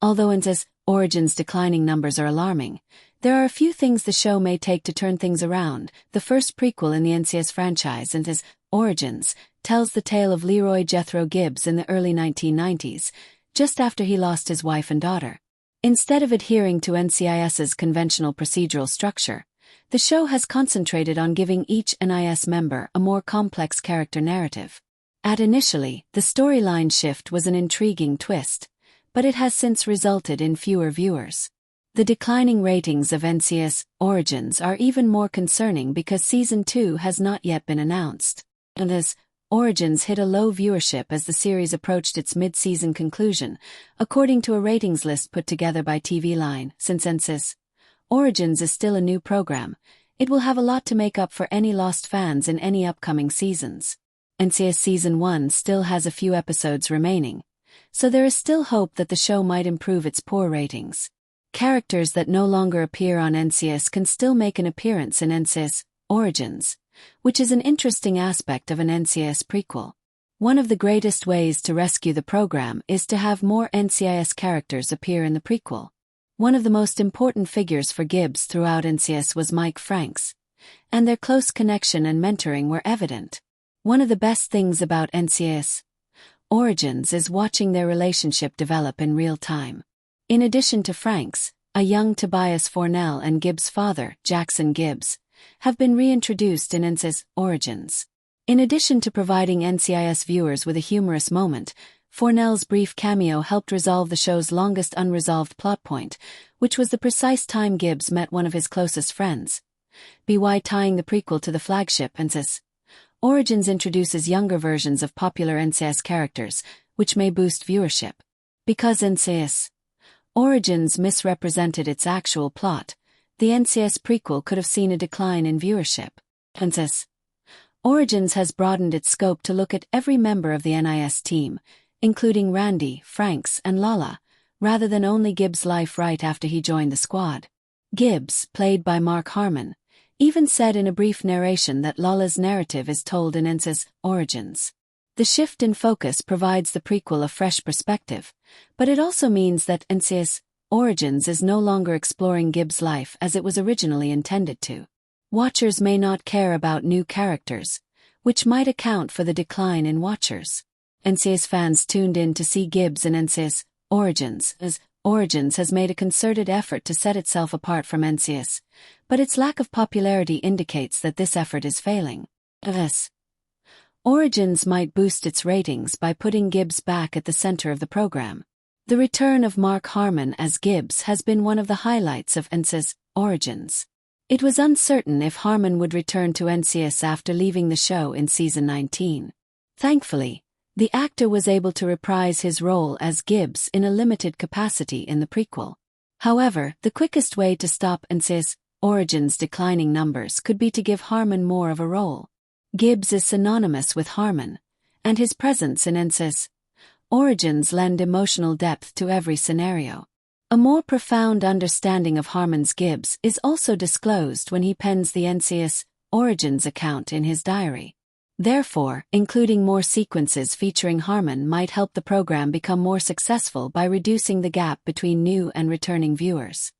Although NCIS Origins' declining numbers are alarming, there are a few things the show may take to turn things around. The first prequel in the NCIS franchise, NCIS Origins, tells the tale of Leroy Jethro Gibbs in the early 1990s, just after he lost his wife and daughter. Instead of adhering to NCIS's conventional procedural structure, the show has concentrated on giving each NCIS member a more complex character narrative. Initially, the storyline shift was an intriguing twist, but it has since resulted in fewer viewers. The declining ratings of NCIS Origins are even more concerning because Season 2 has not yet been announced. NCIS Origins hit a low viewership as the series approached its mid-season conclusion, according to a ratings list put together by TV Line. Since NCIS Origins is still a new program, it will have a lot to make up for any lost fans in any upcoming seasons. NCIS Season 1 still has a few episodes remaining, so there is still hope that the show might improve its poor ratings. Characters that no longer appear on NCIS can still make an appearance in NCIS Origins, which is an interesting aspect of an NCIS prequel. One of the greatest ways to rescue the program is to have more NCIS characters appear in the prequel. One of the most important figures for Gibbs throughout NCIS was Mike Franks, and their close connection and mentoring were evident. One of the best things about NCIS Origins is watching their relationship develop in real time. In addition to Franks, a young Tobias Fornell and Gibbs' father, Jackson Gibbs, have been reintroduced in NCIS Origins. In addition to providing NCIS viewers with a humorous moment, Fornell's brief cameo helped resolve the show's longest unresolved plot point, which was the precise time Gibbs met one of his closest friends. By tying the prequel to the flagship NCIS Origins introduces younger versions of popular NCIS characters, which may boost viewership. Because NCIS Origins misrepresented its actual plot, the NCIS prequel could have seen a decline in viewership. NCIS Origins has broadened its scope to look at every member of the NIS team, including Randy, Franks, and Lala, rather than only Gibbs' life right after he joined the squad. Gibbs, played by Mark Harmon, even said in a brief narration that Lala's narrative is told in NCIS Origins. The shift in focus provides the prequel a fresh perspective, but it also means that NCIS Origins is no longer exploring Gibbs' life as it was originally intended to. Watchers may not care about new characters, which might account for the decline in watchers. NCIS fans tuned in to see Gibbs in NCIS Origins, as Origins has made a concerted effort to set itself apart from NCIS, but its lack of popularity indicates that this effort is failing. NCIS Origins might boost its ratings by putting Gibbs back at the center of the program. The return of Mark Harmon as Gibbs has been one of the highlights of NCIS Origins. It was uncertain if Harmon would return to NCIS after leaving the show in Season 19. Thankfully, the actor was able to reprise his role as Gibbs in a limited capacity in the prequel. However, the quickest way to stop NCIS Origins' declining numbers could be to give Harmon more of a role. Gibbs is synonymous with Harmon, and his presence in NCIS Origins lend emotional depth to every scenario. A more profound understanding of Harmon's Gibbs is also disclosed when he pens the NCIS Origins account in his diary. Therefore, including more sequences featuring Harmon might help the program become more successful by reducing the gap between new and returning viewers.